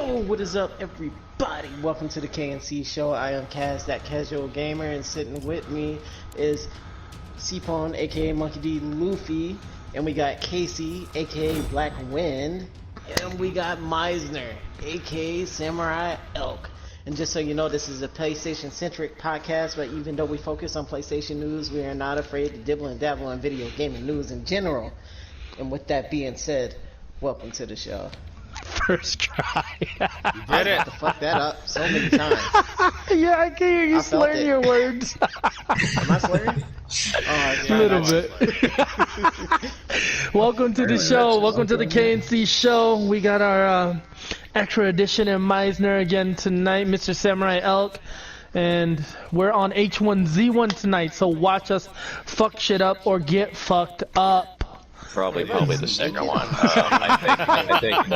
Yo, what is up, everybody? Welcome to the K&Si show. I am Kaz, that casual gamer, and sitting with me is Cpon, aka Monkey D. Luffy, and we got K&Si, aka Black Wind, and we got Meisner, aka Samurai Elk. And just so you know, this is a PlayStation-centric podcast, but even though we focus on PlayStation news, we are not afraid to dibble and dabble on video gaming news in general. And with that being said, welcome to the show. First try. You did it. To fuck that up so many times. Yeah, I can hear you slurring your words. Am I slurring? A little bit. Welcome to the show. Welcome to the K&Si show. We got our extra edition in Meisner again tonight, Mr. Samurai Elk. And we're on H1Z1 tonight, so watch us fuck shit up or get fucked up. Probably the second one. I think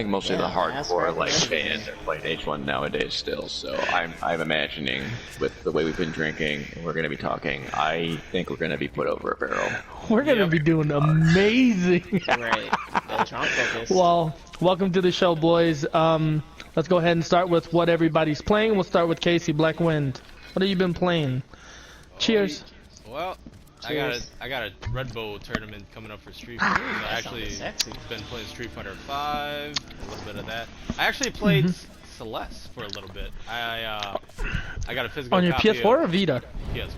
mostly the hardcore fans are playing H1 nowadays still. So I'm imagining with the way we've been drinking and we're going to be talking, I think we're going to be put over a barrel. We're going to be doing amazing. Right. Well, welcome to the show, boys. Let's go ahead and start with what everybody's playing. We'll start with K&Si, Black Wind. What have you been playing? Cheers. Well, I got a Red Bull tournament coming up for Street Fighter. I actually been playing Street Fighter 5, a little bit of that. I actually played Celeste for a little bit. I got a physical on your copy PS4 or Vita? PS4.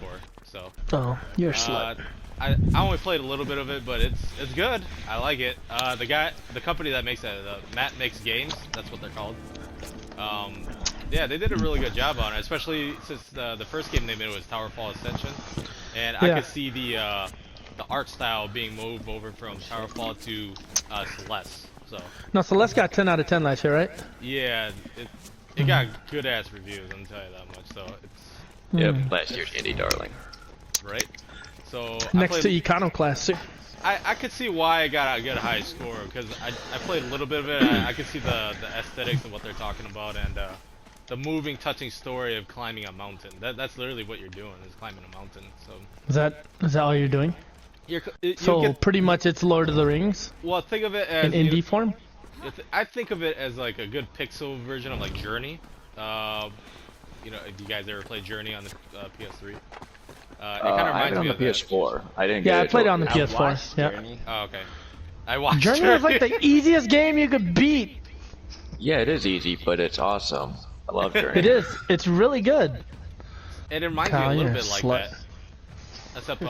So. Oh, you're a slut. I only played a little bit of it, but it's good. I like it. The company that makes it, Matt Makes Games. That's what they're called. Yeah, they did a really good job on it, especially since the first game they made was Towerfall Ascension. And I could see the art style being moved over from Towerfall to Celeste. So. No, Celeste got 10 out of 10 last year, right? Yeah, it got good ass reviews. I'm tell you that much. So it's. Yep, last year's indie darling. Right. So. Next to Iconoclast too. I could see why I got a high score because I played a little bit of it. I could see the aesthetics and what they're talking about and. The moving, touching story of climbing a mountain. That's literally what you're doing, is climbing a mountain. So is that all you're doing? Pretty much it's Lord of the Rings. Well, think of it as in indie form. I think of it as like a good pixel version of like Journey. You know, if you guys ever played Journey on the PS3? It kind of reminds me of the PS4. I didn't. Yeah, I played it on the PS4. Yeah. Oh, okay. I watched Journey. Was like the easiest game you could beat. Yeah, it is easy, but it's awesome. I love Journey. It is. It's really good. It reminds me a little bit like that. Except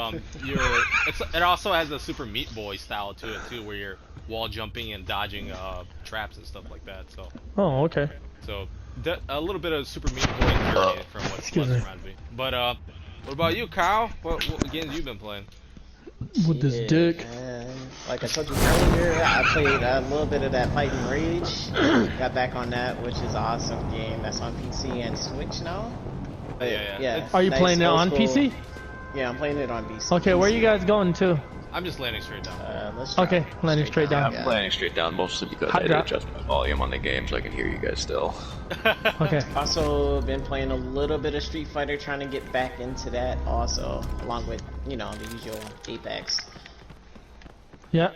it also has a Super Meat Boy style to it too, where you're wall jumping and dodging traps and stuff like that. So. Oh, okay. So a little bit of Super Meat Boy Journey from what reminds me. But what about you, Kyle? What games you been playing? With this dick. Like I told you earlier, I played a little bit of that Fighting Rage. Got back on that, which is an awesome game. That's on PC and Switch now. Yeah. Are you playing it on PC? Yeah, I'm playing it on PC. Okay, where are you guys going to? I'm just landing straight down. Okay, landing straight down. I'm landing straight down mostly because I had to adjust my volume on the game so I can hear you guys still. Okay. Also been playing a little bit of Street Fighter, trying to get back into that also, along with, you know, the usual Apex. Yeah.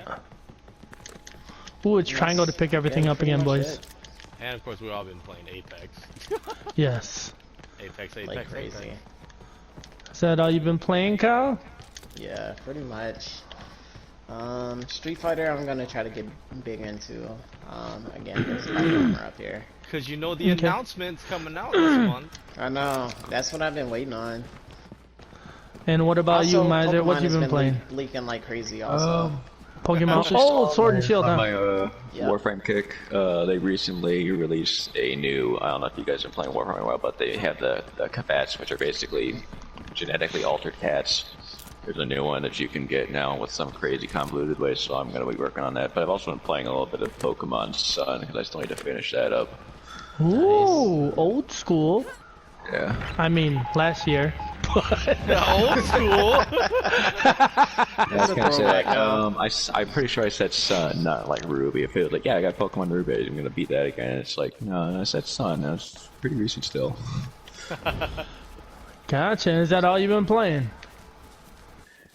Ooh, it's Triangle to pick everything up again, boys. And of course we've all been playing Apex. Yes. Apex. Like crazy. Apex. Is that all you've been playing, Kyle? Yeah, pretty much. Street Fighter I'm gonna try to get big into. Again, there's my camera up here. Cause you know the announcement's coming out this month. I know, that's what I've been waiting on. And what about you, Miser? Pokemon What you been playing? Leaking like crazy also. Pokemon. Oh, Sword and Shield. On my Warframe kick, they recently released a new. I don't know if you guys have been playing Warframe a while, but they have the cats, which are basically genetically altered cats. There's a new one that you can get now with some crazy convoluted way, so I'm going to be working on that. But I've also been playing a little bit of Pokemon Sun, because I still need to finish that up. Ooh, old school. Yeah. I mean, last year. Old school. I was going to say that. I'm pretty sure I said Sun, not like Ruby. If it was like, yeah, I got Pokemon Ruby, I'm going to beat that again. It's like, no, I said Sun. That's pretty recent still. Gotcha. Is that all you've been playing?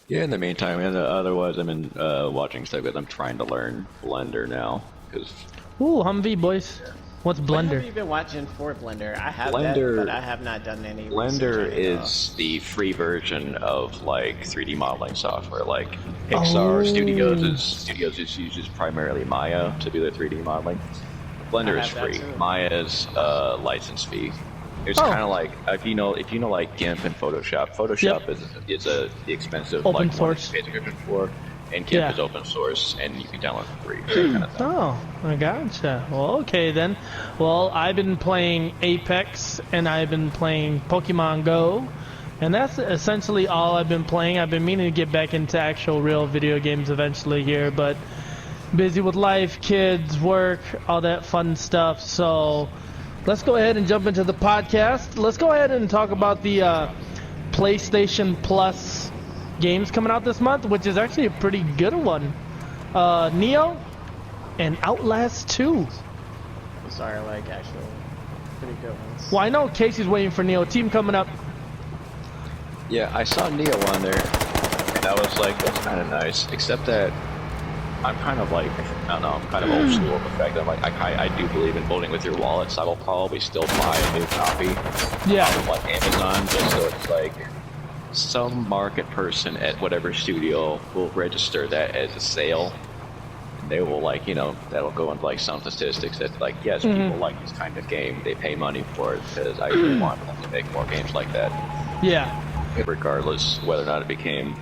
Yeah, in the meantime, and otherwise I've been watching stuff because I'm trying to learn Blender now. Because Ooh, Humvee, boys. What's What have Blender? you been watching for Blender? I have Blender- that, but I have not done any. Blender research on it at all. is the free version of like 3D modeling software. Like Pixar Oh. Studios uses primarily Maya to do their 3D modeling. Blender I is have that free. too. Maya is license fee. It's Oh. kind of like if you know like GIMP and Photoshop. Photoshop is a expensive Open like one source. you pay subscription for, and GIMP Yeah. is open source and you can download for free. That kind of thing. Oh, I gotcha. Well, okay then. Well, I've been playing Apex and I've been playing Pokemon Go, and that's essentially all I've been playing. I've been meaning to get back into actual real video games eventually here, but busy with life, kids, work, all that fun stuff. So let's go ahead and jump into the podcast. Let's go ahead and talk about the PlayStation Plus games coming out this month, which is actually a pretty good one. Neo and Outlast 2. Those are like actual pretty good ones. Well, I know Casey's waiting for Neo. Team coming up. Yeah, I saw Neo on there, and I was like, that's kind of nice. Except that I'm kind of like, I don't know, I'm kind of old school with the fact that like I do believe in voting with your wallet, so I will probably still buy a new copy Yeah. off of like Amazon, just so it's like some market person at whatever studio will register that as a sale. And they will like, that'll go into like some statistics that like, yes, people like this kind of game. They pay money for it because I really want them to make more games like that. Yeah. Regardless whether or not it became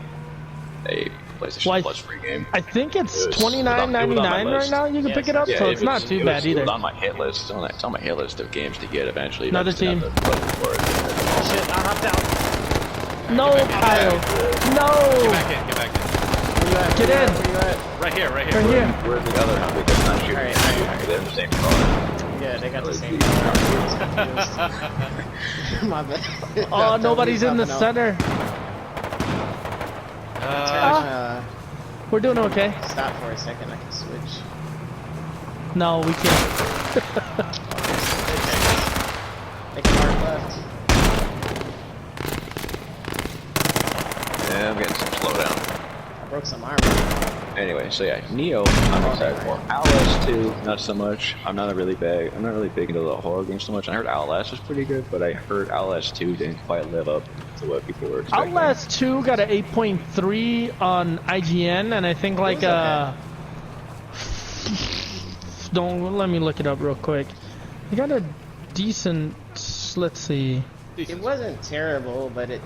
a PlayStation Well, Plus free game. I think it's It was on my $29.99 right list. now. You can Yeah, pick it up, yeah, so it it's not was- too it bad was, either. It was on my hit list. It's on my hit list of games to get eventually. Another That's not team. the button for it. Shit, I hopped out. No, Kyle. Get No. back in, get back in. Where you at? Get Where you in. at? Where you at? Right here, right Right here. here. Where's the other one? Because not shooting. Alright. They're in the same car. Yeah, they got the same. My bad. Oh, nobody's in the center. We're doing okay. Stop for a second. I can switch. No, we can't. They can mark left. Yeah, I'm getting some slowdown. I broke some armor. Anyway, so yeah, Neo, I'm excited for. Outlast 2, not so much. I'm not really big into the horror games so much. I heard Outlast was pretty good, but I heard Outlast 2 didn't quite live up to what people were expecting. Outlast 2 got an 8.3 on IGN, and I think like don't let me look it up real quick. It got a decent. Let's see. It wasn't terrible, but it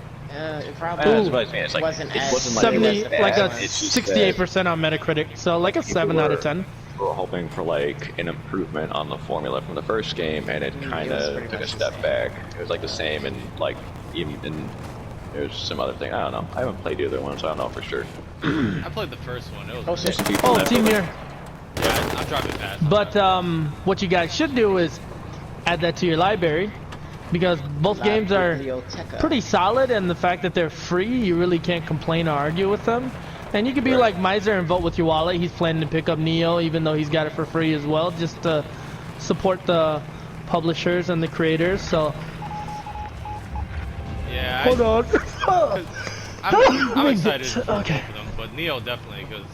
probably That's what I was saying. It's like, wasn't it as wasn't like 70, it was like bad. a It's just that 68% on Metacritic, so like a 7 out of 10. We were hoping for like an improvement on the formula from the first game, and it kind it was of pretty took a much the step same. back. It was like the same, and like even there's some other thing. I don't know. I haven't played the other one, so I don't know for sure. I played the first one. It was Oh There's shit. some people Oh, that team were- here. yeah, I'm driving fast. But what you guys should do is add that to your library, because both games are pretty solid, and the fact that they're free, you really can't complain or argue with them. And you could be like Miser and vote with your wallet. He's planning to pick up Neo, even though he's got it for free as well, just to support the publishers and the creators. So Yeah, hold on. I'm excited for Okay. both of them, but Neo definitely, because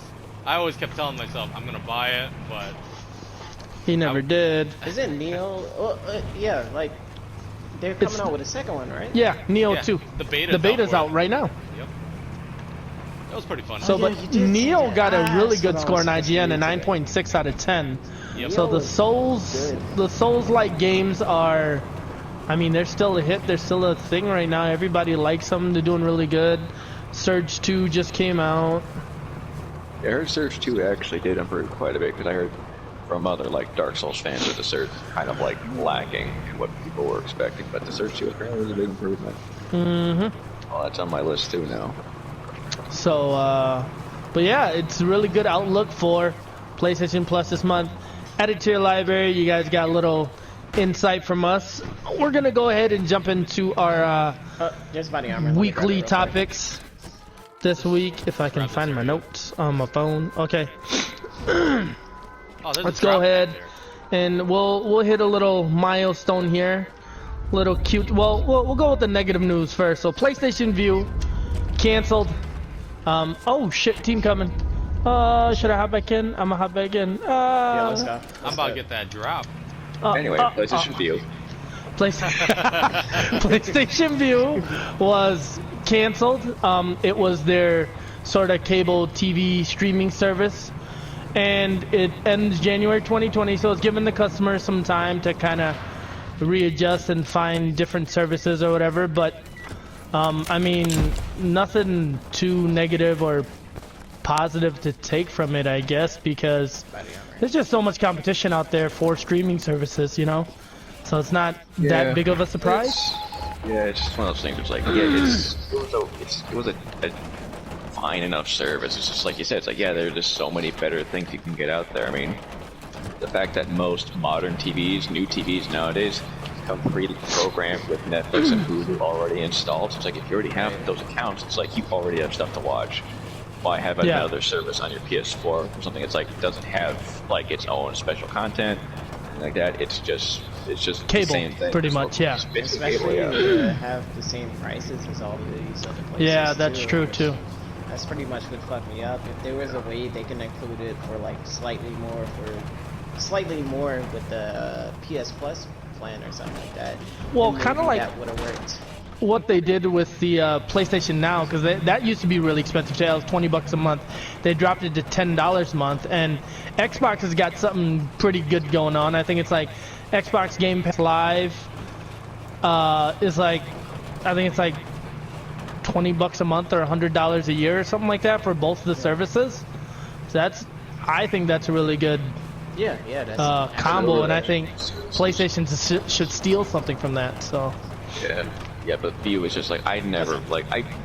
I always kept telling myself I'm gonna buy it, but He never did. Is it Neo? Yeah, like they're coming out with a second one, right? Yeah, Neo yeah, 2. the beta's The beta's for out it. right now. Yep. That was pretty fun. So, yeah, but you did say Neo that. got a really That's good what I score was in IGN, a supposed to 9.6 out of 10. Yep. So the Neo Souls, is good. the Souls-like games are, I mean, they're still a hit. They're still a thing right now. Everybody likes them. They're doing really good. Surge 2 just came out. Yeah, I heard Surge 2 actually did improve quite a bit, because I heard from other like Dark Souls fans that the Surge is kind of like lacking in what people were expecting, but the Surge 2 apparently was a big improvement. Mm-hmm. Well, that's on my list too now. So, but yeah, it's a really good outlook for PlayStation Plus this month. Add it to your library. You guys got a little insight from us. We're gonna go ahead and jump into our There's body armor. Let me grab it weekly real quick. topics this week. If I can find my notes on my phone. Okay, Oh, there's a let's go drop ahead right there. and we'll hit a little milestone here. Little cute. Well, we'll go with the negative news first. So PlayStation View canceled. Oh shit, team coming. Should I hop back in? I'm gonna hop back in. Yeah, let's go. I'm about to get that drop. Anyway, PlayStation View. PlayStation View was canceled. It was their sort of cable TV streaming service, and it ends January 2020. So it's giving the customer some time to kind of readjust and find different services or whatever. But I mean, nothing too negative or positive to take from it, I guess, because there's just so much competition out there for streaming services, you know. So it's not that big of a surprise. It's just one of those things. It's like, it was a fine enough service. It's just like you said. It's like, yeah, there are just so many better things you can get out there. I mean, the fact that most modern TVs, new TVs nowadays, come pre-programmed with Netflix and Hulu already installed. So it's like if you already have those accounts, it's like you already have stuff to watch. Why have another service on your PS4 or something? It's like it doesn't have like its own special content like that. It's just cable, the same thing. pretty much. Yeah. Especially to have the same prices as all of these other places. Yeah, that's true too. That's pretty much what fucked me up. If there was a way they can include it for like slightly more with the PS Plus plan or something like that. Well, then kind of maybe like that would have worked. what they did with the PlayStation Now, because that used to be really expensive. That was $20 a month. They dropped it to $10 a month, and Xbox has got something pretty good going on. I think it's like Xbox Game Pass Live is like, I think it's like $20 a month or $100 a year or something like that for both of the services. So I think that's a really good that's combo, and I think PlayStation should steal something from that. So yeah, but View is just like I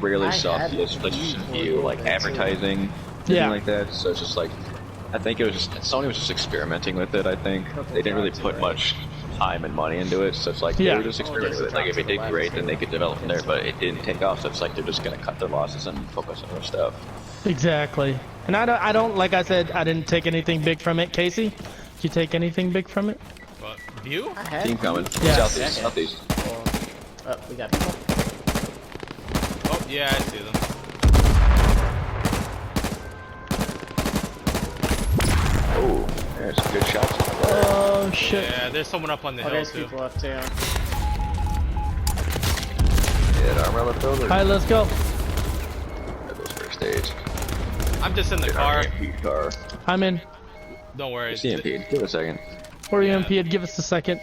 rarely saw PlayStation View like advertising, anything like that. So it's just like I think Sony was just experimenting with it. I think they didn't really put much time and money into it, so it's like they were just experimenting with it. Like if it did great, then they could develop from there. But it didn't take off, so it's like they're just gonna cut their losses and focus on other stuff. Exactly. And I don't like I said, I didn't take anything big from it. Casey, did you take anything big from it? What? View? I had Team coming. Yeah. Southeast. Oh, we got people. Oh, yeah, I see them. Oh, there's some good shots. Oh shit. Yeah, there's someone up on the hill There's too. people up too. Yeah, umbrella builder. Alright, let's go. At those first stage. I'm just in the car. Car. I'm in. Don't worry. CMP. Give it a second. We're EMP. Give us a second.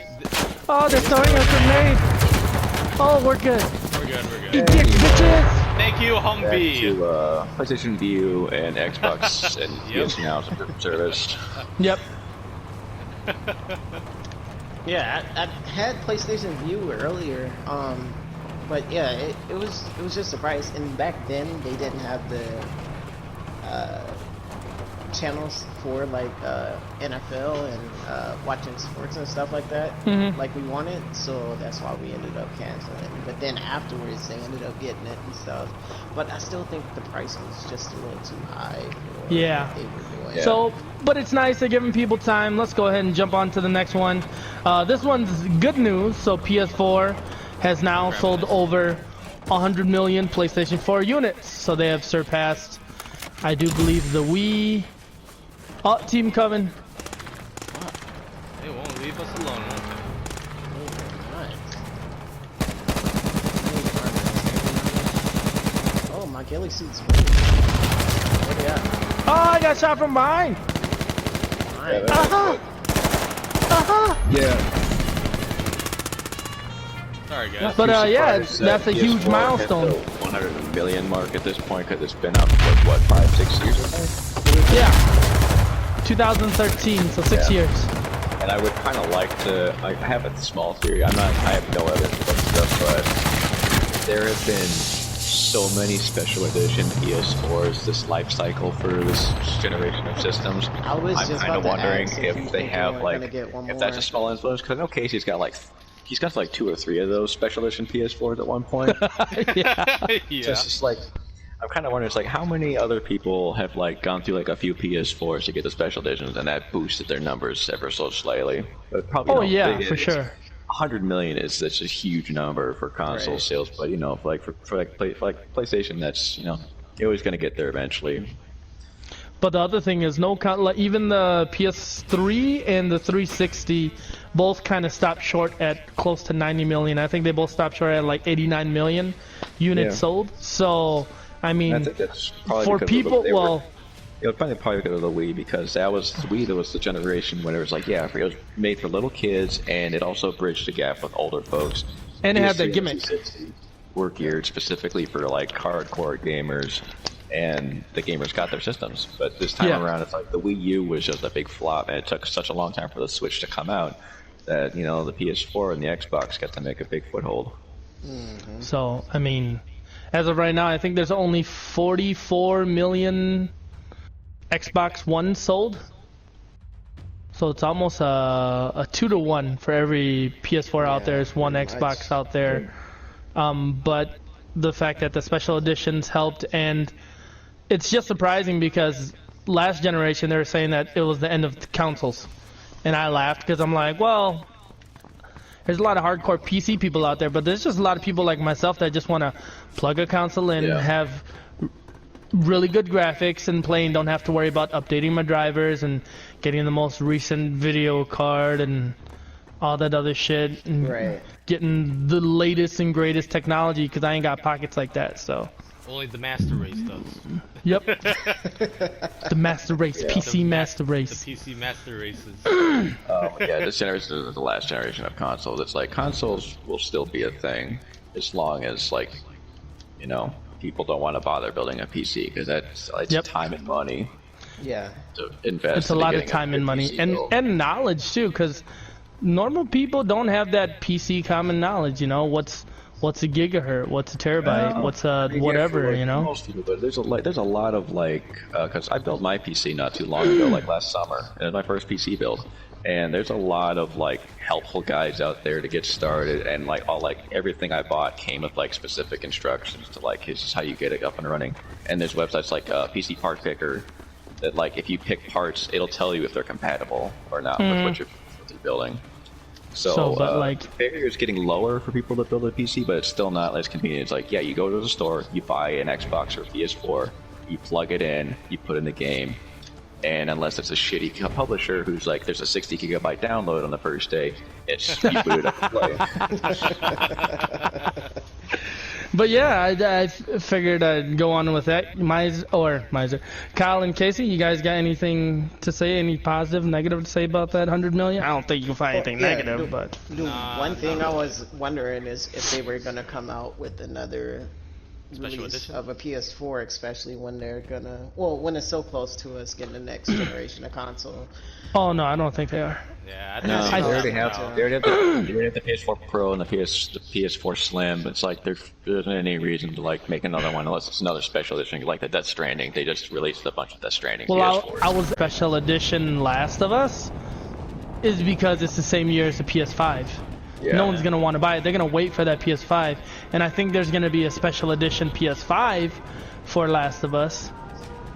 Oh, they're throwing us a grenade. Oh, we're good. We're good. Eat dick, bitches. Thank you, Back Humvee. to PlayStation View and Xbox and PS Now subscription service. Yep. Yeah, I had PlayStation View earlier, but yeah, it was just a surprise. And back then they didn't have the channels for like NFL and watching sports and stuff like that, like we wanted. So that's why we ended up canceling. But then afterwards they ended up getting it and stuff. But I still think the price was just a little too high for what they were doing. Yeah. So, but it's nice they're giving people time. Let's go ahead and jump on to the next one. This one's good news. So PS4 has now sold over 100 million PlayStation 4 units. So they have surpassed, I do believe, the Wii. Oh, team coming. They won't leave us alone, won't they? Oh, my ghillie suit's moving. Where they at? Oh, I got shot from behind. Yeah. Sorry, guys. But yeah, that's a huge PS4 milestone. hit the 100 million mark at this point because it's been out for what 5-6 years, I think. Yeah. 2013, so 6 years. And I would kind of like to. I have a small theory. I have no evidence about stuff, but there have been so many special edition PS4s this life cycle for this generation of systems. I was I'm just kind of about to wondering ask if you they think have we're like gonna get one if that's a more. small influence because I know Casey's got like 2 or 3 of those special edition PS4s at one point. Yeah. Yeah. So it's just like I'm kind of wondering, it's like how many other people have like gone through like a few PS4s to get the special editions, and that boosted their numbers ever so slightly. But probably Oh yeah, for sure. 100 million is such a huge number for console sales, but you know, for PlayStation, that's you're always going to get there eventually. But the other thing is like, even the PS3 and the 360 both kind of stopped short at close to 90 million. I think they both stopped short at like 89 million units sold. So I mean, I think that's probably for people, it was probably because of the Wii, because that was the generation when it was like, yeah, it was made for little kids, and it also bridged the gap with older folks. And it had that gimmick. Were geared specifically for like hardcore gamers, and the gamers got their systems. But this time around, it's like the Wii U was just a big flop, and it took such a long time for the Switch to come out that, you know, the PS4 and the Xbox got to make a big foothold. So I mean, as of right now, I think there's only 44 million Xbox One sold. So it's almost a 2-to-1 for every PS4 out there is one Xbox out there. But the fact that the special editions helped, and it's just surprising because last generation they were saying that it was the end of the consoles, and I laughed because I'm like, well, there's a lot of hardcore PC people out there, but there's just a lot of people like myself that just want to plug a console in, have really good graphics, and don't have to worry about updating my drivers and getting the most recent video card and all that other shit, and getting the latest and greatest technology, because I ain't got pockets like that. So only the Master Race does. Yep. The Master Race, PC Master Race. The PC Master Races. Yeah, this generation is the last generation of consoles. It's like consoles will still be a thing as long as, like, you know, people don't want to bother building a PC, because that's time and money. Yeah. To invest. It's a lot of time and money, and knowledge too, because normal people don't have that PC common knowledge. You know, what's a gigahertz, what's a terabyte, what's a whatever. You know. Most people, but there's a lot of like, because I built my PC not too long ago, like last summer, and it was my first PC build. And there's a lot of like helpful guides out there to get started, and like everything I bought came with like specific instructions to like, this is how you get it up and running. And there's websites like PC Part Picker that, like, if you pick parts, it'll tell you if they're compatible or not with what you're building. So but like, the barrier is getting lower for people to build a PC, but it's still not as convenient. It's like, yeah, you go to the store, you buy an Xbox or PS4, you plug it in, you put in the game. And unless it's a shitty publisher who's like, there's a 60 gigabyte download on the first day, it's you boot it up and play. But yeah, I figured I'd go on with that. Miser, Kyle and Casey, you guys got anything to say? Any positive, negative to say about that 100 million? I don't think you can find anything negative, but one thing I was wondering is if they were gonna come out with another Special release edition? of a PS4, especially when they're gonna, when it's so close to us getting the next generation of console. oh no, I don't think they are. Yeah, No, I they think already have the PS4 Pro and the PS4 Slim. It's like there isn't any reason to like make another one unless it's another special edition, like the Death Stranding. They just released a bunch of Death Stranding PS4s. I was special edition Last of Us is because it's the same year as the PS5. Yeah. No one's gonna want to buy it. They're gonna wait for that PS5, and I think there's gonna be a special edition PS5 for Last of Us.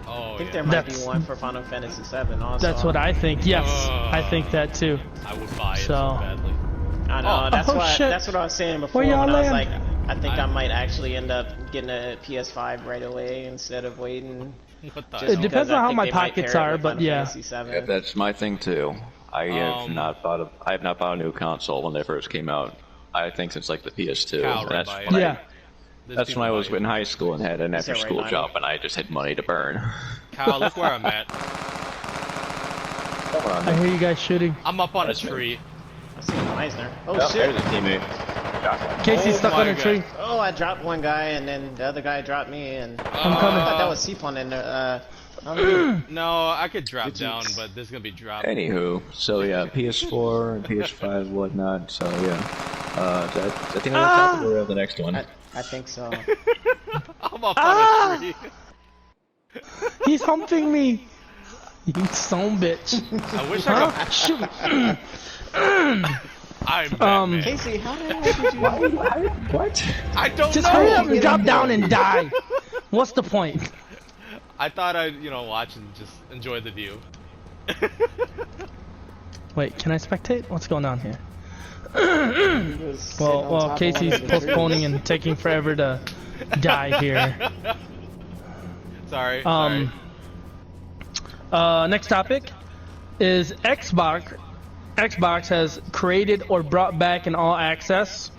Oh, I think yeah. there might be one for Final Fantasy VII also. That's what I think. Yes, I think that too. I would buy it So- so badly. I know, shit. that's what I was saying before Where y'all when I was land? like, I think I might actually end up getting a PS5 right away instead of waiting. What the Just It hell? because depends I on how think my they might pockets pair it are, with but Final yeah. Fantasy VII. Yeah, that's my thing too. I have Um, I have not bought a new console when they first came out. I think since like the PS2. Kyle And ran that's by when it. Yeah. There's that's people when I was buying in high school and had an Is that after-school right, job, and I just had money to burn. it. Kyle, look where I'm at. Come on, I hear you guys shooting. I'm up on a That's me. tree. I see Meisner. Oh Yep, shit! there's a teammate. Shotgun. Casey's Oh stuck my on a God. tree. Oh, I dropped one guy and then the other guy dropped me, and I'm I coming. thought that was Seafon in there. No, I could drop Good down, jeeps. but this is gonna be dropped. Anywho, so yeah, PS4 and PS5 and whatnot. So yeah, I think I'm gonna talk about the next one. I think so. I'm up on a tree. He's humping me. You son bitch. I wish I Huh? could. Shoot. I'm Batman. Casey, how the hell did you? What? I don't Just know. hurry up and drop down and die. What's the point? I thought I'd, watch and just enjoy the view. Wait, can I spectate? What's going on here? He was sitting on top Well, of one Casey's of the postponing trees. and taking forever to die here. Sorry. Next topic is Xbox. Xbox has created or brought back an all access.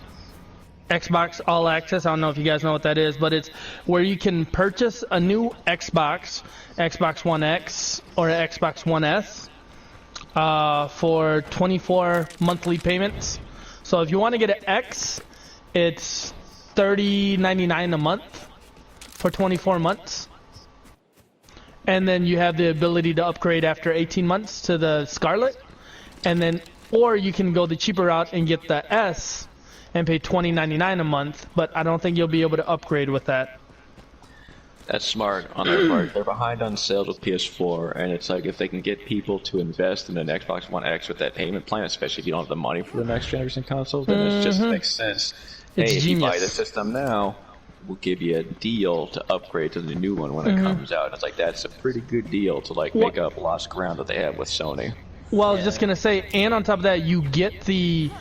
Xbox All Access, I don't know if you guys know what that is, but it's where you can purchase a new Xbox, Xbox One X or Xbox One S, for 24 monthly payments. So if you want to get an X, it's $30.99 a month for 24 months. And then you have the ability to upgrade after 18 months to the Scarlet. And then, or you can go the cheaper route and get the S and pay $20.99 a month, but I don't think you'll be able to upgrade with that. That's smart on their part. They're behind on sales with PS4, and it's like if they can get people to invest in an Xbox One X with that payment plan, especially if you don't have the money for the next generation console, then it just makes sense. It's hey, if genius. you buy the system now, we'll give you a deal to upgrade to the new one when it comes out. It's like that's a pretty good deal to like make up lost ground that they have with Sony. Well, I was just gonna say, and on top of that, you get the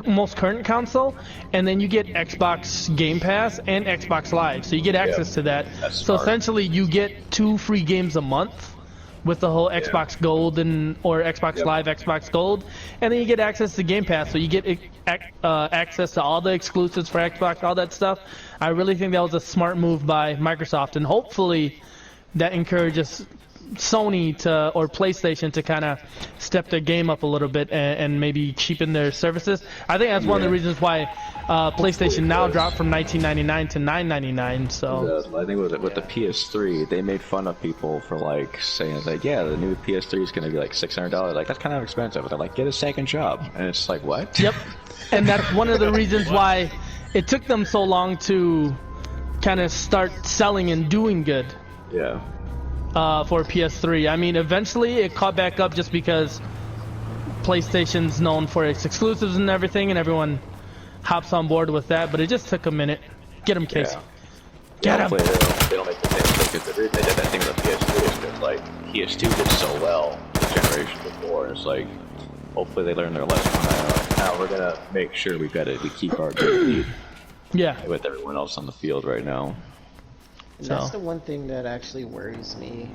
most current console, and then you get Xbox Game Pass and Xbox Live, so you get access to that. That's So smart. essentially, you get 2 free games a month with the whole Xbox Gold or Xbox Live, Xbox Gold, and then you get access to Game Pass, so you get access to all the exclusives for Xbox, all that stuff. I really think that was a smart move by Microsoft, and hopefully that encourages Sony or PlayStation to kind of step their game up a little bit and maybe cheapen their services. I think that's one of the reasons why PlayStation Now dropped from $19.99 to $9.99. So I think with the PS3, they made fun of people for like saying like, yeah, the new PS3 is going to be like $600. Like that's kind of expensive. But they're like, get a second job, and it's like what? Yep, and that's one of the reasons why it took them so long to kind of start selling and doing good. Yeah. For PS3. I mean, eventually it caught back up just because PlayStation's known for its exclusives and everything, and everyone hops on board with that, but it just took a minute. Get him, Case. Get him! Hopefully they don't make the same mistake because they did that thing with the PS3 is because like PS2 did so well the generation before. It's like hopefully they learn their lesson. Now we're gonna make sure we keep our good lead Yeah. with everyone else on the field right now. And that's the one thing that actually worries me.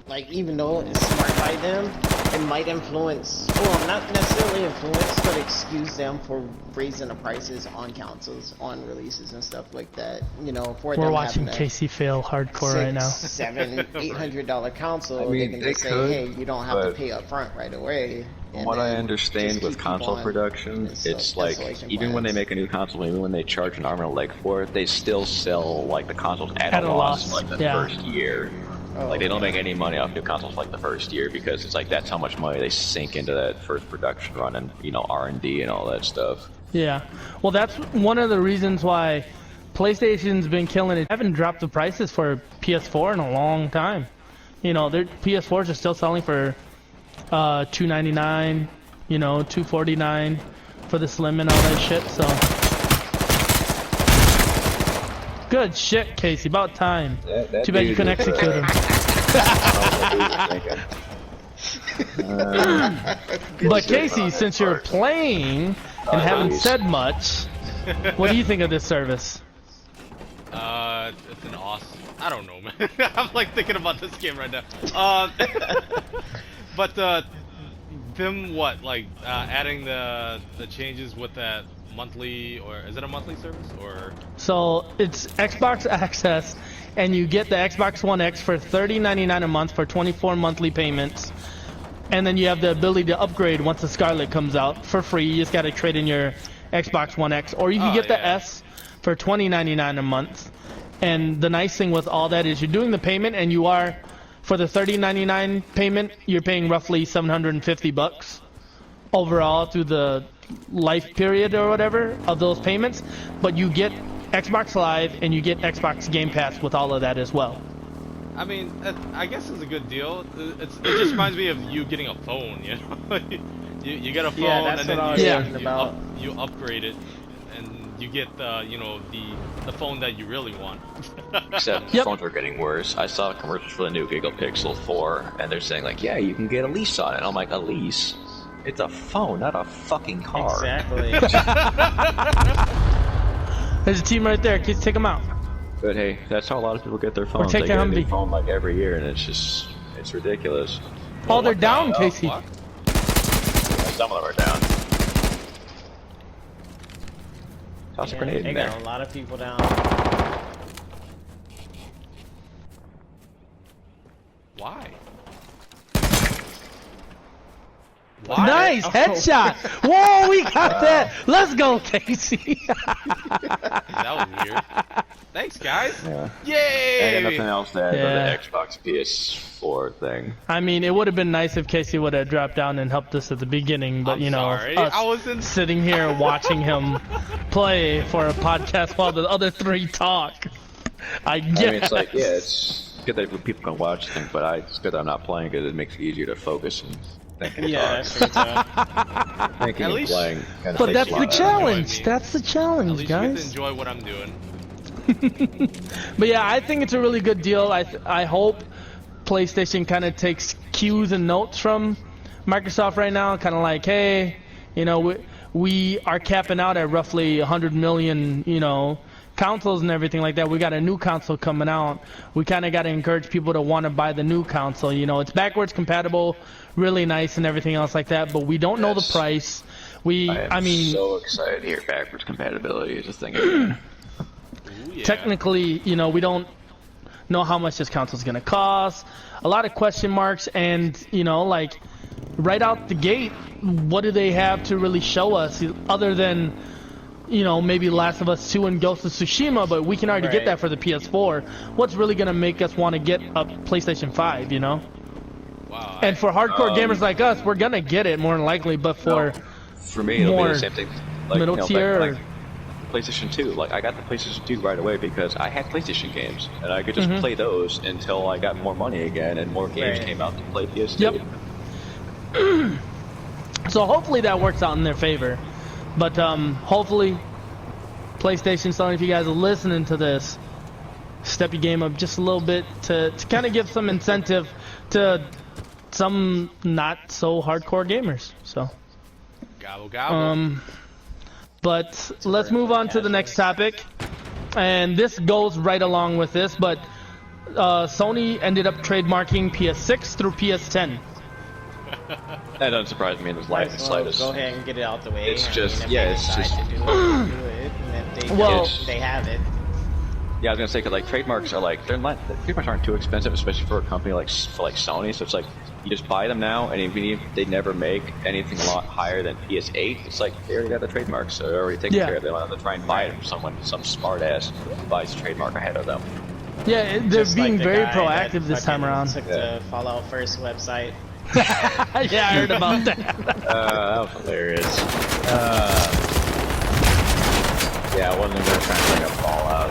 Like, even though it's smart by them, it might influence, well, not necessarily influence, but excuse them for raising the prices on consoles, on releases and stuff like that. You know, for We're them watching having Casey fail hardcore right now. $600, $700, $800 console, I mean, they can they just say, could, hey, you don't have to but pay up front right away. From what I understand with console production, it's like even when they make a new console, even when they charge an arm and a leg for it, they still sell like the consoles at a loss like the first year. Like they don't make any money off new consoles like the first year because it's like that's how much money they sink into that first production run and R&D and all that stuff. Yeah, well, that's one of the reasons why PlayStation's been killing it. They haven't dropped the prices for PS4 in a long time. You know, their PS4s are still selling for $299, $249 for the Slim and all that shit. So good shit, Casey. About time. Too bad you couldn't execute him. But Casey, since you're playing and haven't said much, what do you think of this service? It's an awesome. I don't know, man. I'm like thinking about this game right now. But them adding the changes with that monthly, or is it a monthly service or? So it's Xbox Access, and you get the Xbox One X for $30.99 a month for 24 monthly payments, and then you have the ability to upgrade once the Scarlet comes out for free. You just got to trade in your Xbox One X, or you can get the S for $20.99 a month. And the nice thing with all that is you're doing the payment, and you are, for the $30.99 payment, you're paying roughly $750 overall through the life period or whatever of those payments. But you get Xbox Live and you get Xbox Game Pass with all of that as well. I mean, I guess it's a good deal. It just reminds me of you getting a phone, you get a phone and then you upgrade it. You get the phone that you really want. Except phones are getting worse. I saw a commercial for the new Giggle Pixel 4, and they're saying like, yeah, you can get a lease on it. I'm like, a lease? It's a phone, not a fucking car. Exactly. There's a team right there. Kids, take them out. But hey, that's how a lot of people get their phones. Or take they get a new Humvee. phone like every year, and it's just It's ridiculous. Oh, they're what down, the Casey. fuck? Some of them are down. Toss a Yeah, grenade they in got there. a lot of people down. Why? Why? Nice headshot. Whoa, we got that. Let's go, Casey. That was weird. Thanks, guys. Yeah. I Yay! got nothing else to add Yeah. to the Xbox PS4 thing. I mean, it would have been nice if Casey would have dropped down and helped us at the beginning, but I'm you know, sorry. us I was in. sitting here watching him play for a podcast while the other three talk. I guess. I mean, it's like, yeah, it's good that people can watch things, but it's good that I'm not playing because it makes it easier to focus and think and Yeah, talk. that's true too. Thinking At and least- playing kind of But takes that's a the lot out of it. challenge. me. That's the At challenge, least you get to guys. enjoy what I'm doing. But yeah, I think it's a really good deal. I hope PlayStation kind of takes cues and notes from Microsoft right now, kind of like, hey, you know, we are capping out at roughly 100 million, you know, consoles and everything like that. We got a new console coming out. We kind of got to encourage people to want to buy the new console. You know, it's backwards compatible, really nice and everything else like that, but we don't know the Yes. price. I mean, so excited to hear backwards compatibility is a thing again. Ooh, yeah. technically, you know, we don't know how much this console is going to cost. A lot of question marks, and you know, like right out the gate, what do they have to really show us other than, you know, maybe Last of Us 2 and Ghost of Tsushima? But we can already get Right. that for the PS4. What's really going to make us want to get a PlayStation 5? You know, Wow. and for hardcore gamers like us, we're gonna get it more than likely. But for For me, it'll be more the same thing. Like, middle tier, like PlayStation 2. Like, I got the PlayStation 2 right away because I had PlayStation games, and I could just play those until I got more money again, and more games Right. came out to play PS2. Yep. So hopefully that works out in their favor. But hopefully PlayStation, Sony, if you guys are listening to this, step your game up just a little bit to kind of give some incentive to some not so hardcore gamers. So Gobble gobble. but let's move on to the next topic. And this goes right along with this, but Sony ended up trademarking PS6 through PS10. That doesn't surprise me in the Might as well slightest. go ahead and get it out the way. It's I just- mean, if yeah, they it's decide just- to do it, do it. And if they Well- don't, they have it. Yeah, I was gonna say, 'cause, like, trademarks are like, trademarks aren't too expensive, especially for a company like Sony. So it's like you just buy them now, and even if they never make anything a lot higher than PS8, it's like they already got the trademark, so they're already taken Yeah. care of. They don't have to try and buy it from someone, some smart ass who buys the trademark ahead of them. Yeah, they're Just being like the very guy proactive that this time fucking around. Took the Fallout First website. Yeah, I heard about that. That was hilarious. Yeah, I wasn't gonna try and bring up Fallout.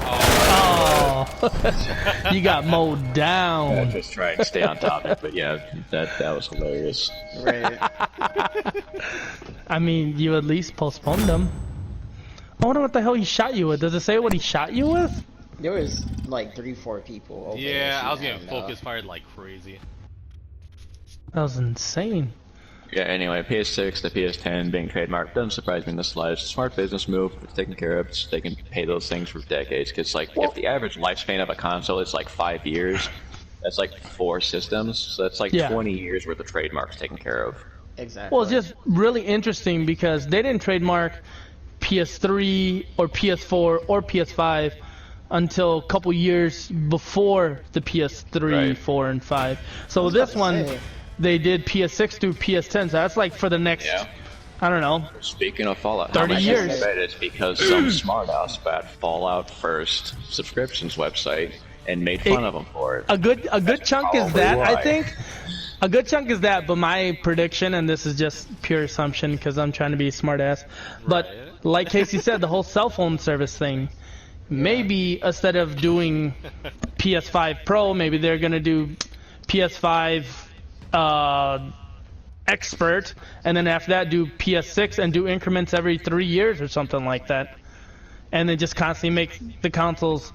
Oh, you got mowed I down. just try and stay on topic, but yeah, that was hilarious. Right. I mean, you at least postponed them. I wonder what the hell he shot you with. Does it say what he shot you with? There was like 3-4 people. Over Yeah, there I was shooting getting at him, focus fired like crazy. That was insane. Yeah, anyway, PS6 to PS10 being trademarked doesn't surprise me in the slightest. Smart business move. It's taken care of. They can pay those things for decades. Because, like, if the average lifespan of a console is like 5 years, that's like 4 systems. So that's like Yeah. 20 years worth of trademarks taken care of. Exactly. Well, it's just really interesting because they didn't trademark PS3 or PS4 or PS5 until a couple years before the PS3, Right. 4, and 5. So was this about to one, say. they did PS6 through PS10. So that's like for the next, Yeah. I don't know. Speaking of Fallout, 30 how much years. I bet it's because some smartass bought Fallout First subscriptions website and made fun of them for it. A good chunk is probably that, I why. think. A good chunk is that, but my prediction, and this is just pure assumption because I'm trying to be a smartass, but Right. like Casey said, the whole cell phone service thing, maybe instead of doing PS5 Pro, maybe they're going to do PS5 Expert, and then after that do PS6 and do increments every 3 years or something like that. And then just constantly make the consoles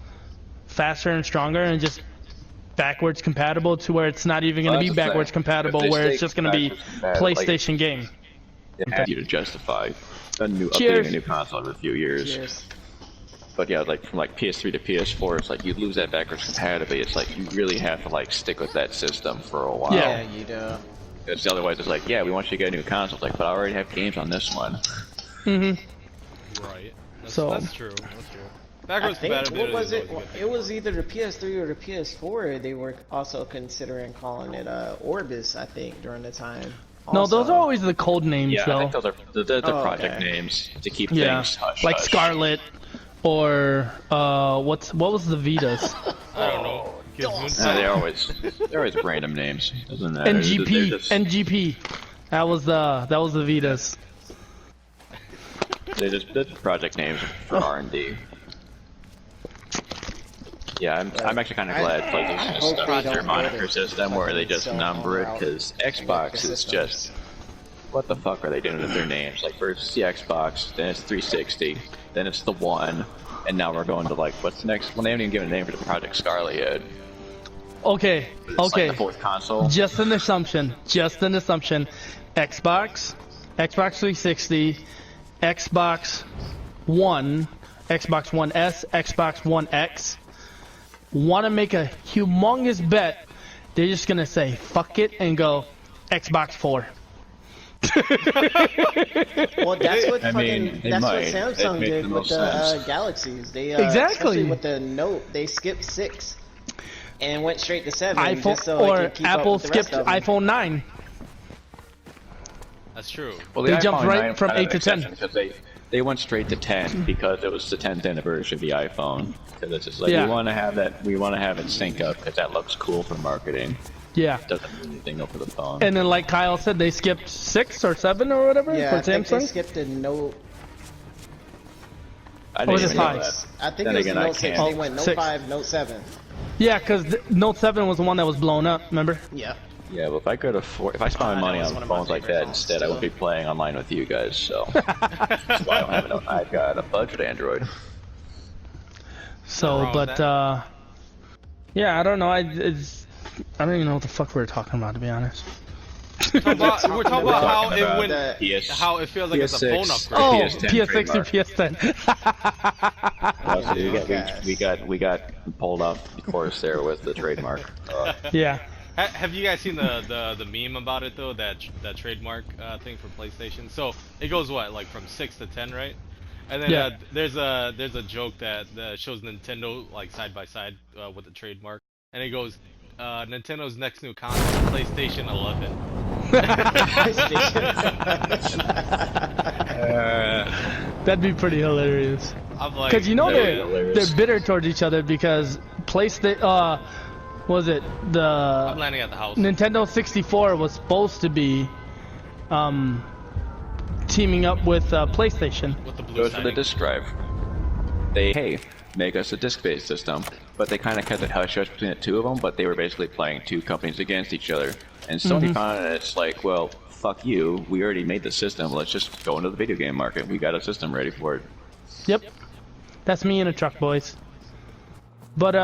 faster and stronger and just backwards compatible to where it's not even going to Well, be that's the backwards thing. compatible, If they where stay it's just going to be backwards compatible, like- PlayStation game. It has you to justify a new Cheers. updating a new console every few years. Cheers. But yeah, like from like PS3 to PS4, it's like you lose that backwards compatibility. It's like you really have to like stick with that system for a while. Yeah, you do. Because otherwise, it's like, yeah, we want you to get a new console. It's like, but I already have games on this one. Right. That's true. That's true. I Backwards think, compatibility. what was it? is always a good thing. It was either the PS3 or the PS4. They were also considering calling it Orbis, I think, during the time. No, those Also- are always the code names, Yeah, though. I think those are the Oh, project okay. names to keep Yeah, things hush like hush. Scarlet, or what was the Vitas? I don't know. Gives No, they're always random names. Doesn't matter. NGP, They're just- NGP. That was the Vitas. They're just the project names for R&D. Yeah, I'm actually kind of glad PlayStation is hope stuck they with their don't moniker go to system where they just fucking number it, sell because all Xbox the is systems. just... What the fuck are they doing with their names? Like, first it's the Xbox, then it's 360, then it's the One, and now we're going to like, what's the next? Well, they haven't even given a name for the Project Scarlet yet. Okay, It's okay. like the fourth console. Just an assumption. Just an assumption. Xbox 360, Xbox One, Xbox One S, Xbox One X. Want to make a humongous bet? They're just gonna say fuck it and go Xbox 4. Well, that's what I mean, fucking they that's might. what Samsung It makes did the with most the sense. Galaxies. They Exactly. especially with the Note, they skipped 6 and went straight to 7. iPhone just so it or can keep up Apple with the rest skipped of them. iPhone 9. That's true. Well, They the jumped iPhone right 9 from kind of 8 to 10. exception, 'cause they went straight to 10 because it was the 10th anniversary of the iPhone. Because it's just like, Yeah. we want to have that, we want to have it sync up because that looks cool for marketing. Yeah. Doesn't do anything up for the phone. And then, like Kyle said, they skipped 6 or 7 or whatever Yeah, for I think they Samsung. skipped the Note. I Or didn't was even it know five? that. I think Then it was again, the I Note 6. can't. They went Note 6. 5, Note 7. Yeah, because Note 7 was the one that was blown up. Remember? Yeah. Yeah, but if I go to if I spend my that money was on one of my phones like favorite that phones, instead, I would be still. playing online with you guys. So that's why I don't have enough. I've got a budget Android. So, wrong with but yeah, I don't know. I don't even know what the fuck we were talking about, to be honest. We're talking about how talking it about went, the PS, how it feels like it's a phone PS6. upgrade. Oh, PS10 PS6 to trademark. PS10. Well, so Okay. we got pulled off the course there with the trademark. Yeah. Have you guys seen the meme about it though? That trademark thing for PlayStation. So it goes what, like from 6 to 10, right? And then Yeah. there's a joke that shows Nintendo like side by side with the trademark, and it goes, Nintendo's next new console, PlayStation 11. That'd be pretty hilarious. I'm like, Because you know That would be they're hilarious. bitter towards each other because PlayStation, was it I'm the landing at the house. Nintendo 64 was supposed to be, teaming up with PlayStation. With the blue Goes for the siding. disk drive. They make us a disk-based system, but they kind of kept it hush-hush between the two of them. But they were basically playing two companies against each other. And Sony found it. It's like, well, fuck you. We already made the system. Let's just go into the video game market. We got a system ready for it. Yep, that's me in a truck, boys. But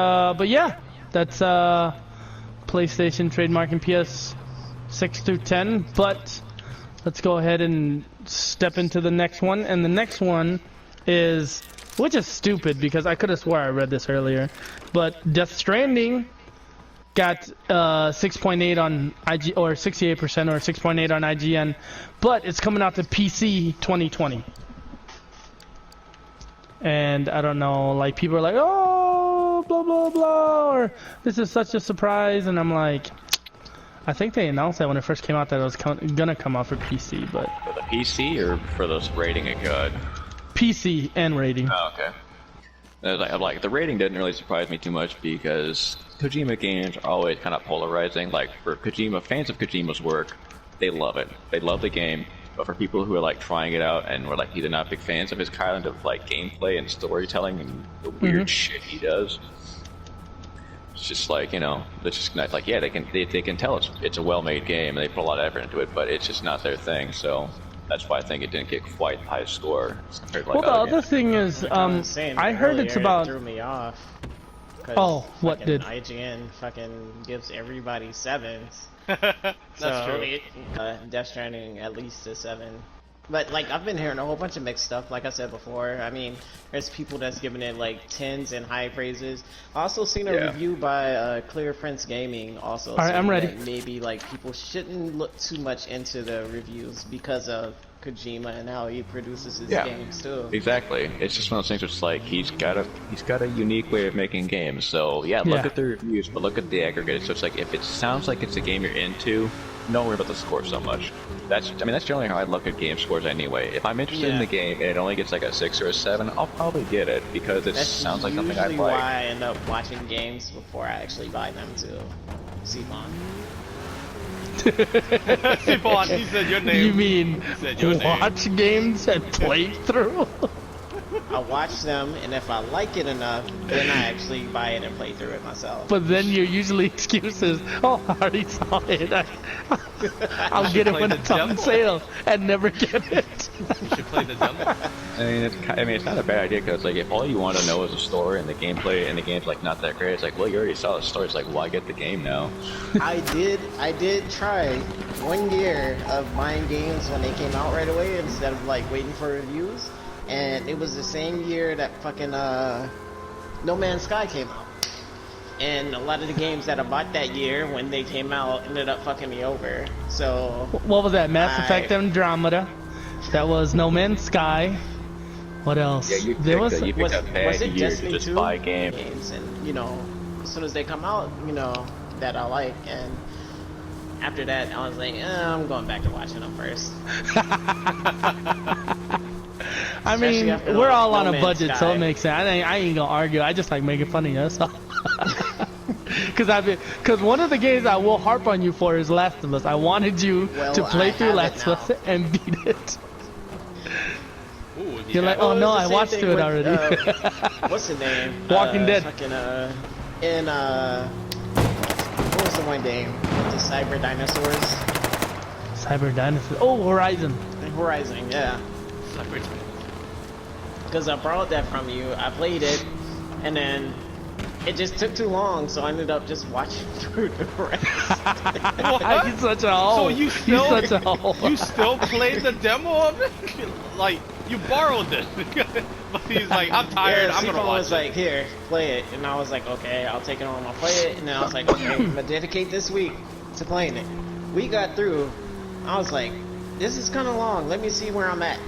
yeah, that's PlayStation trademarking PS6 through 10. But let's go ahead and step into the next one, and the next one is, which is stupid because I could have swore I read this earlier, but Death Stranding got 6.8 on IG, or 68% or 6.8 on IGN, but it's coming out to PC 2020. And I don't know, like people are like, oh, blah blah blah, or this is such a surprise, and I'm like, I think they announced that when it first came out that it was gonna come out for PC, but For the PC or for those rating it got? PC and rating. Oh, okay. Like the rating didn't really surprise me too much because Kojima games are always kind of polarizing. Like for Kojima fans of Kojima's work, they love it. They love the game. But for people who are like trying it out and were like either not big fans of his kind of like gameplay and storytelling and the weird shit he does, it's just like, you know, it's just not like, yeah, they can tell it's a well-made game and they put a lot of effort into it, but it's just not their thing. So that's why I think it didn't get quite the high score compared to like Well, the other other games. thing is, Saying I heard it's earlier, about. It threw me off. 'Cause Oh, what fucking did? IGN fucking gives everybody 7s. That's So true. Death Stranding at least a 7. But like I've been hearing a whole bunch of mixed stuff. Like I said before, I mean, there's people that's giving it like 10s and high praises. I also seen a review by Clear Prince Gaming. Also, all right, I'm ready. that maybe like people shouldn't look too much into the reviews because of Kojima and how he produces his games too. Exactly. It's just one of those things where it's like he's got a unique way of making games. So look at the reviews, but look at the aggregate. So it's like if it sounds like it's a game you're into, don't worry about the score so much. That's generally how I look at game scores anyway. If I'm interested in the game and it only gets like a 6 or a 7, I'll probably get it because it sounds like something I like. That's usually why I end up watching games before I actually buy them to Cpon. Cpon, he said your name. You mean watch games and play through? I watch them, and if I like it enough, then I actually buy it and play through it myself. But then your usually excuses, oh, I already saw it. I'll get it when it's on sale and never get it. You should play the demo. It's not a bad idea because like if all you want to know is the story and the gameplay and the game's like not that great, it's like, well, you already saw the story. It's like, well, I get the game now. I did try 1 year of buying games when they came out right away instead of like waiting for reviews. And it was the same year that fucking No Man's Sky came out. And a lot of the games that I bought that year when they came out ended up fucking me over. So what was that? Mass Effect Andromeda. That was No Man's Sky. What else? Yeah, you picked a bad year to just buy games. And you know, as soon as they come out, you know, that I like, and after that I was like, I'm going back to watching them first. I mean, we're all on a budget, so it makes sense. I ain't gonna argue. I just like making fun of you. That's all. Because one of the games I will harp on you for is Last of Us. I wanted you to play through Last of Us and beat it. Ooh, You're like, oh no, I watched it already. What's the name? Walking Dead. Fucking what was the one game with the cyber dinosaurs? Cyber dinosaurs. Oh, Horizon. Horizon, yeah. Because I borrowed that from you, I played it, and then it just took too long, so I ended up just watching through the rest. What? He's such a hole. So you still, He's such a hole. You still played the demo of it? Like, you borrowed it. But he's like, I'm tired, I'm gonna watch was like, here, play it. And I was like, okay, I'll take it on, I'll play it. And then I was like, okay, I'm gonna dedicate this week to playing it. We got through, I was like, this is kind of long, let me see where I'm at.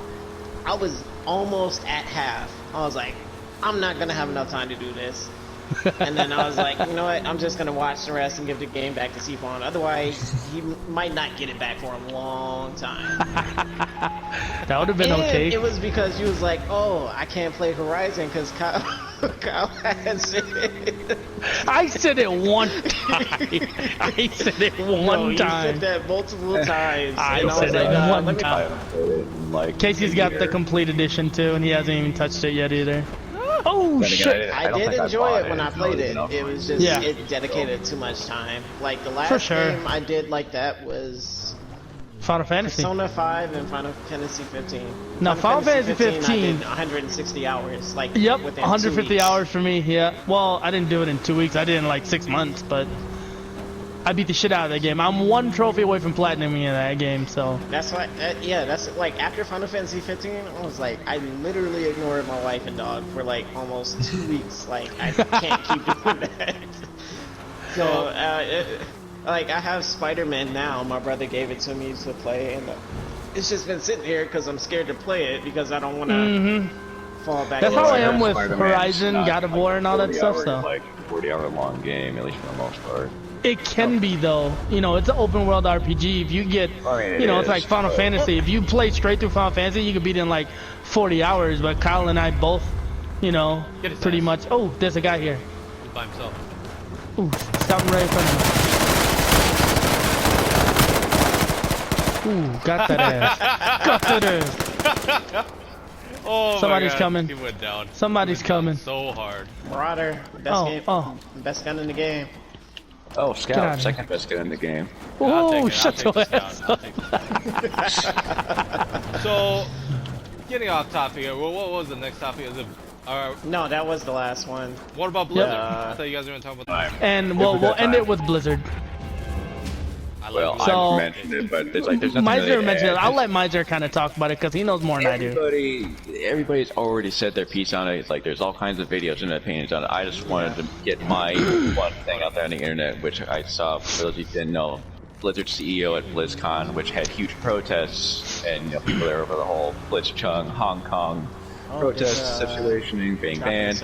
I was almost at half. I was like, I'm not gonna have enough time to do this. And then I was like, you know what, I'm just gonna watch the rest and give the game back to Cpon. Otherwise, he might not get it back for a long time. That would have been okay. It was because you was like, oh, I can't play Horizon because Kyle has it. I said it one time. I said it one time. You said that multiple times. I said it one time. Like, Casey's got the complete edition too, and he hasn't even touched it yet either. Oh shit! I did enjoy it when I played it. It was just it dedicated too much time. Like the last game I did like that was Final Fantasy. Persona 5 and Final Fantasy 15. No, Final Fantasy 15. I did 160 hours. Like yep, within 150 hours for me. Yeah. Well, I didn't do it in 2 weeks. I did it in like 6 months, but I beat the shit out of that game. I'm 1 trophy away from platinuming in that game, so. That's why, that's like after Final Fantasy 15, I was like, I literally ignored my wife and dog for like almost 2 weeks. Like, I can't keep doing that. So, like, I have Spider-Man now. My brother gave it to me to play, and it's just been sitting here because I'm scared to play it because I don't want to fall back. That's how I am with Horizon, God of War, and all that stuff, so. Like 40-hour long game, at least for the most part. It can be though, you know, it's an open world RPG. If you get, you know, it's like Final Fantasy. If you play straight through Final Fantasy, you could beat it in like 40 hours. But Kyle and I both, you know, pretty much. Oh, there's a guy here. He's by himself. Ooh, stopping right in front of me. Ooh, got that ass. Got that ass. Oh, somebody's coming. He went down. Somebody's coming. So hard. Marauder, best gun in the game. Oh, Scout, second best gun in the game. Oh, shut your ass up. So, getting off topic here, what was the next topic? Is it, no, that was the last one. What about Blizzard? I thought you guys were going to talk about that. And we'll end it with Blizzard. I Well, like So- I mentioned it, but there's nothing Miser really to mentioned it. add. I'll let Miser kind of talk about it because he knows more than I do. Everybody's already said their piece on it. It's like there's all kinds of videos and opinions on it. I just wanted to get my one thing out there on the internet, which I saw, for those of you who didn't know, Blizzard CEO at BlizzCon, which had huge protests, and people there over the whole Blitzchung, Hong Kong protest situation being banned.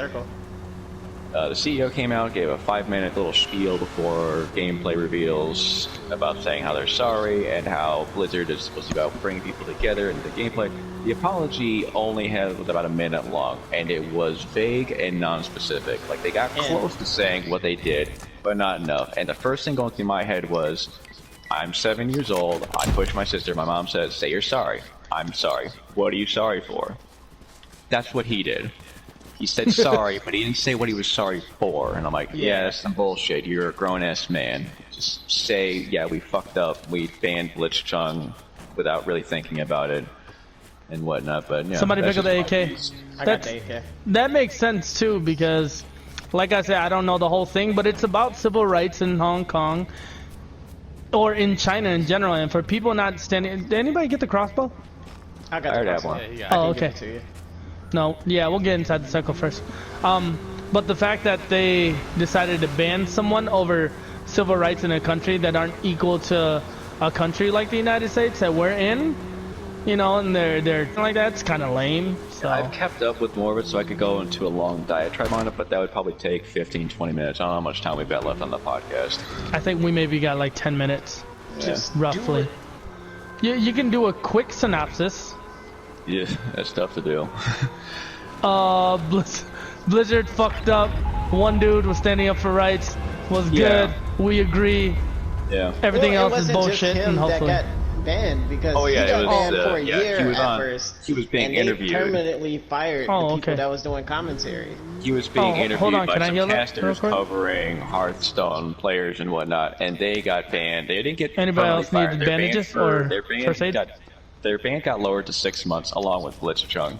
The CEO came out, gave a 5-minute little spiel before gameplay reveals about saying how they're sorry and how Blizzard is supposed to be about bringing people together in the gameplay. The apology only was about a minute long, and it was vague and non-specific. Like, they got close to saying what they did, but not enough. And the first thing going through my head was, I'm 7 years old, I pushed my sister, my mom says, say you're sorry. I'm sorry. What are you sorry for? That's what he did. He said sorry, but he didn't say what he was sorry for. And I'm like, yeah, that's some bullshit. You're a grown-ass man. Just say, yeah, we fucked up. We banned Blitzchung without really thinking about it and whatnot. But yeah, Somebody pick up the AK. I got the AK. That makes sense too because, like I said, I don't know the whole thing, but it's about civil rights in Hong Kong or in China in general. And for people not standing, did anybody get the crossbow? I got I the have crossbow. one. Yeah, you got Oh, I can give okay. it to you. No, yeah, we'll get inside the circle first. But the fact that they decided to ban someone over civil rights in a country that aren't equal to a country like the United States that we're in, you know, and they're like that's kind of lame. So I've kept up with more of it so I could go into a long diatribe on it, but that would probably take 15-20 minutes. I don't know how much time we've got left on the podcast. I think we maybe got like 10 minutes, Just roughly. You can do a quick synopsis. Yeah, that's tough to do. Blizzard fucked up. One dude was standing up for rights. Was good. Yeah. We agree. Yeah. Everything Well, it else is wasn't just bullshit. him And hopefully, that got banned because Oh, yeah, he got it was, banned for a yeah, year he was at on- first. he was being and interviewed. They permanently fired the Oh, people okay. that was doing commentary. He was being interviewed hold on, by can I some heal that real casters quick? covering Hearthstone players and whatnot, and they got banned. They didn't get Anybody permanently else fired. need Their ban bandages for- or their ban first aid? Their ban got lowered to 6 months, along with Blitzchung.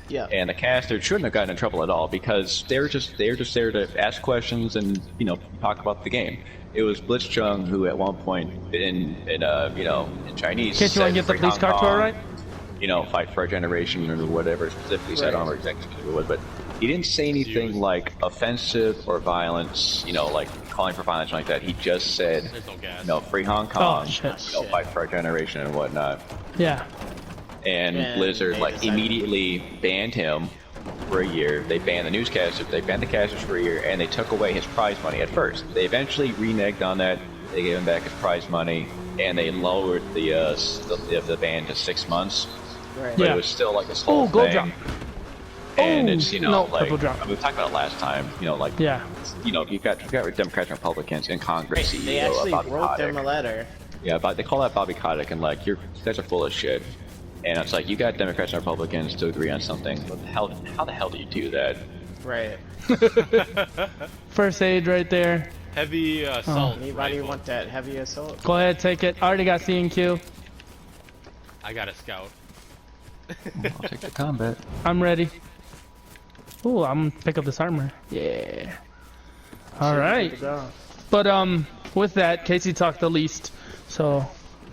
Yeah. And the casters shouldn't have gotten in trouble at all because they're just there to ask questions and talk about the game. It was Blitzchung who at one point in Chinese. Kid, you want to get the "Free police Hong car to Kong," our right? Fight for our generation or whatever specifically said. I don't remember exactly what it was, but he didn't say anything like offensive or violence, like calling for violence or like that. He just said, There's no gas. free Hong Kong, shit. fight for our generation and whatnot. Yeah. And And Blizzard they decided- immediately banned him for a year. They banned the newscasters, they banned the casters for a year, and they took away his prize money at first. They eventually reneged on that. They gave him back his prize money, and they lowered the ban to 6 months. Right. But Yeah. it was still like this whole Oh, gold thing. drop. And Oh, it's no, purple drop. we talked about it last time. Yeah. You've got Democrats and Republicans in Congress. They CEO actually Bobby wrote them a Kotick. letter. Yeah, but they call that Bobby Kotick, and you guys are full of shit. And it's like you got Democrats and Republicans to agree on something. What the hell? How the hell do you do that? Right. First aid right there. Heavy Oh. assault. Anybody rifle. want that heavy assault? Go ahead, take it. I already got C&Q. I got a scout. I'll take the combat. I'm ready. Ooh, I'm gonna pick up this armor. Yeah. All right. Good to go. But with that, Casey talked the least. So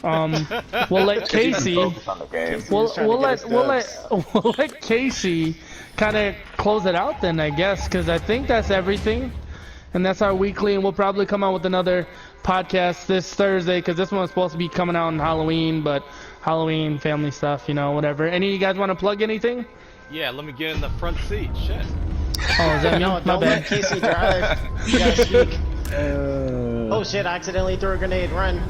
we'll let Casey. Focus on the game. We'll trying to get us we'll let Casey kind of close it out then, I guess, because I think that's everything, and that's our weekly, and we'll probably come out with another podcast this Thursday because this one's supposed to be coming out on Halloween, but Halloween family stuff, whatever. Any of you guys want to plug anything? Yeah, let me get in the front seat. Shit. Oh, is that me? No, My don't let bad. Casey drive. You gotta speak. Oh shit, I accidentally threw a grenade. Run.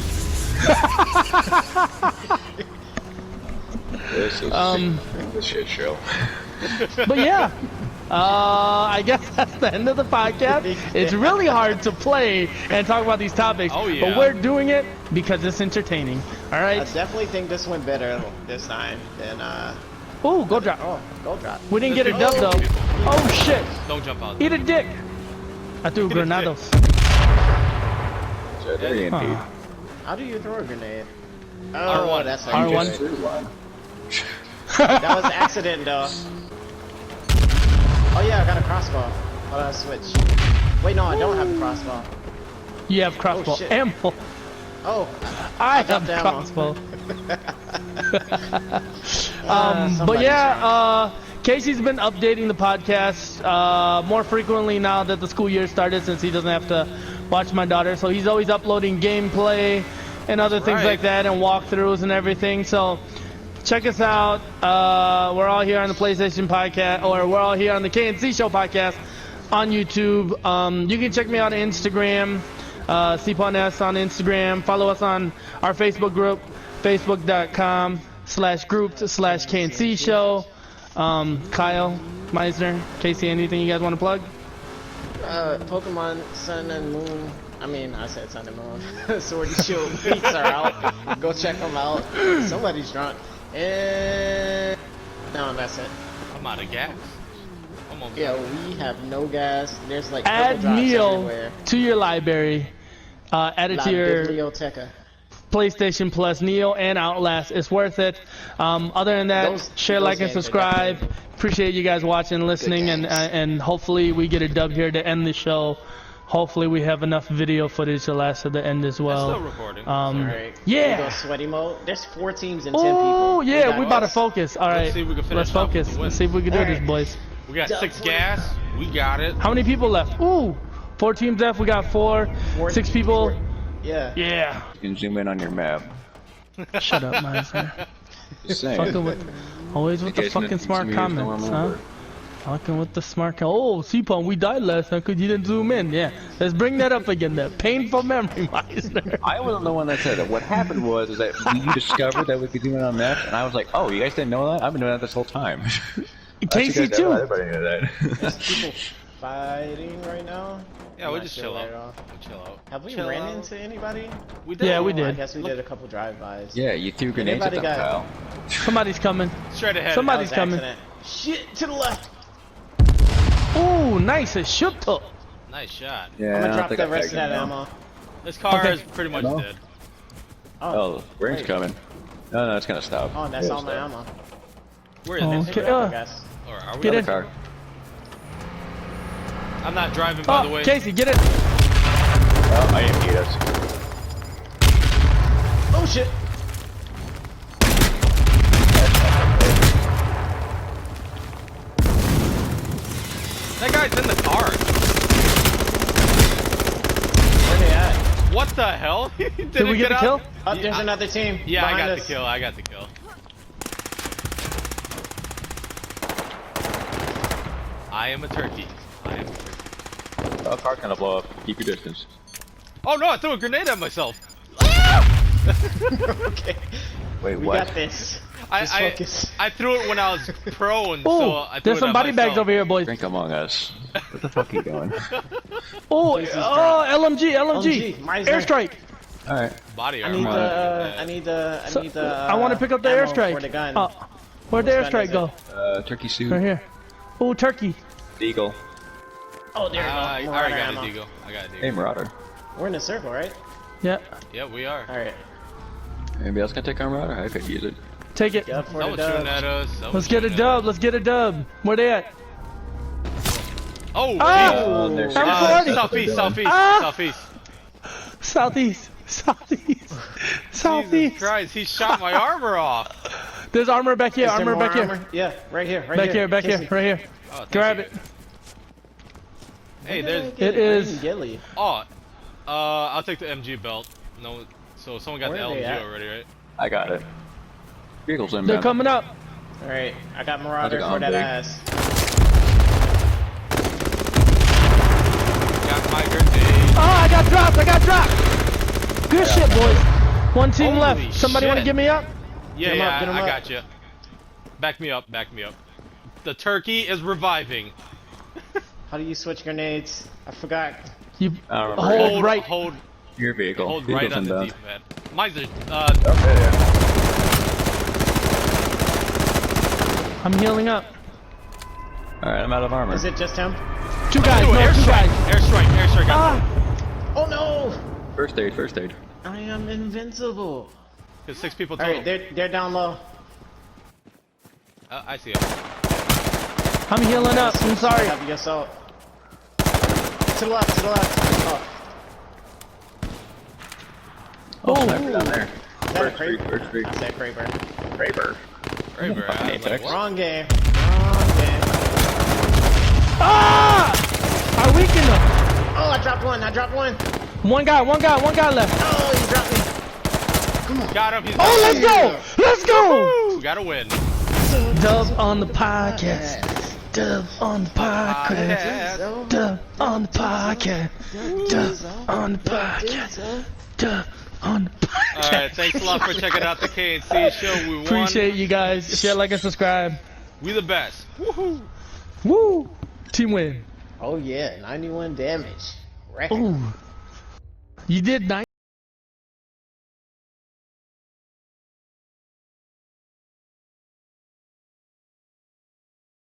This is the shit show. But yeah, I guess that's the end of the podcast. It's really hard to play and talk about these topics, Oh, yeah. but we're doing it because it's entertaining. All I right. definitely think this went better this time than Ooh, go drop. oh, gold drop. We didn't get a dub though. Oh shit! Don't jump out. Eat a dick. I threw Eat a dick. granados. So there you indeed. Oh. How do you throw a grenade? Oh, R1. that's how you R1. do it. That was an accident though. Oh yeah, I got a crossbow. Hold on, switch. Wait, no, I don't have a crossbow. You have crossbow shit. ammo. Oh, I dropped have ammo. crossbow. But somebody's yeah, Casey's been updating the podcast more frequently now that the school year started, since he doesn't have to watch my daughter. So he's always uploading gameplay and other things like that, and walkthroughs and everything. So check us out. We're all here on the PlayStation podcast, or we're all here on the K&Si Show podcast on YouTube. You can check me out on Instagram, CPONS on Instagram. Follow us on our Facebook group, facebook.com/group/K&Si Show. Kyle, Meisner, Casey, anything you guys want to plug? Pokemon Sun and Moon. I mean, I said Sun and Moon. Sword and Shield beats are out. Go check them out. Somebody's drunk. And no, that's it. I'm out of gas. Yeah, we have no gas. There's like Add purple drops Neo everywhere. to your library. Add it to your Biblioteca. PlayStation Plus, Neo and Outlast. It's worth it. Other than that, share, like, and games are subscribe. definitely- Appreciate you guys watching, listening, and hopefully we get a dub here to end the show. Hopefully we have enough video footage to last to the end as well. Still recording. Alright. Yeah. We go sweaty mode. There's 4 teams and 10 people. Oh yeah, got we about to us. focus. All right, see if we can let's finish off with focus. the win. Let's see if we can do this, Alright. boys. We got 6 gas. We got it. How many people left? Ooh, 4 teams left. We got 4, 6 people. Yeah. Yeah. You can zoom in on your map. Shut up, Miser. Just saying. Fucking with, always with the Okay, fucking some smart of you guys know comments, I'm huh? over. Fucking with the smart Oh, C-Pong, we died last time because you didn't zoom in. Yeah, let's bring that up again. That painful memory, Meisner. I wasn't the one that said it. What happened was that you discovered that we could do it on maps, and I was like, oh, you guys didn't know that? I've been doing that this whole time. Casey too. Everybody knew that. There's people fighting right now. Yeah, I'm we not just sure chill where out. at all. We chill out. Have we Chill ran out. into anybody? We did. Yeah, we I did. guess we did a couple drive-bys. Yeah, you threw grenades at them, Anybody got- Kyle. Somebody's coming. Straight ahead. Somebody's That was coming. accident. Shit, to the left. Ooh, nice. A shoot up. Nice shot. Yeah, I'm I gonna don't drop think the I rest of tagged that him, ammo. This car Okay. is pretty much Hello? dead. Oh, range wait. coming. No, it's gonna stop. Oh, that's It'll all my stop. ammo. Where is Oh, this? okay. I guess. Or are we? Get in. Car. I'm not driving, by the Oh, way. Casey, get it. Oh, I didn't get us. Oh shit. That guy's in the car. Where they at? What the hell? Did we get get the kill? out? Oh, there's another team. Yeah, I behind got us. the kill. I got the kill. I am a turkey. I am a turkey. Oh, car's gonna blow up. Keep your distance. Oh no, I threw a grenade at myself. Okay. Wait, We what? got this. I, Just I, focus. I threw it when I was prone, Oh, so I threw there's it some at body bags myself. over here, boys. Drink among us. What the fuck are you doing? Oh, Casey's LMG, LMG. Meisner. Airstrike. Alright. Body I armor. need Come the. I need the. I need the. I want to pick up the ammo airstrike. For the gun. Where'd the Which gun airstrike is go? it? Turkey suit. Right here. Oh, turkey. Eagle. Oh, there we go. I Marauder already got ammo. a deagle. I got a Hey, deagle. Marauder. We're in a circle, right? Yeah. Yeah, we are. All right. Anybody else gonna take our Marauder? I could use it. Take it. Get up for the Someone's shooting dub. at us. Someone's Let's get a shooting at dub. us. Let's get a dub. Where they at? Oh, Oh, there's I'm your- sorry. southeast, southeast, Ah! southeast. Southeast. Southeast. Southeast. Jesus Christ, he shot my armor off. There's armor back here. Is there Armor more back here. armor? Yeah, right here. Right Back here. Back Kiss here. me. Right here. Oh, thank Grab you. it. Hey, Where did I there's. get It is- Green Gilly. Oh, I'll take the MG belt. No, so someone got Where the are they LMG at? already, right? I got it. Vehicles inbound. They're coming up. All right, I got Marauder I'll for take that on ass. Got my grenade. Oh, I got dropped. I got dropped. Good shit, boys. One team Holy left. Somebody want to shit. get me up? Yeah, Get 'em up, yeah, get 'em I up. got you. Back me up, back me up. The turkey is reviving. How do you switch grenades? I forgot. You I don't remember. hold right. Hold Your vehicle. right Vehicles on the inbound. D-pad. Mine's a, Okay, yeah. I'm healing up. Alright, I'm out of armor. Is it just him? Two guys. ooh, No, two airstrike, guys. airstrike, got Ah. Oh no! First aid, first aid. I am invincible. There's 6 people All total. right, they're down low. I see it. I'm healing up. I'm sorry. Have the assault. To the left, to the left. Oh, sniper down there. Is that a First Kraber? streak. Is that Kraber? Kraber. Kraber, I was like, what? Wrong game. Wrong game. Ah! I weakened him. Oh, I dropped one. I dropped one. One guy left. Oh, you dropped me. Come on. Got him. He's Oh, let's go! Let's go! Woo, gotta win. Dub on the podcast. Dub on the podcast. Dub on the podcast. Dub on the podcast. Dub on the podcast. Alright, thanks a lot for checking out the K&Si show. We won. Appreciate you guys. Share, like, and subscribe. We the best. Woohoo. Woo! Team win. Oh yeah, 91 damage. Record. Ooh. You did 90.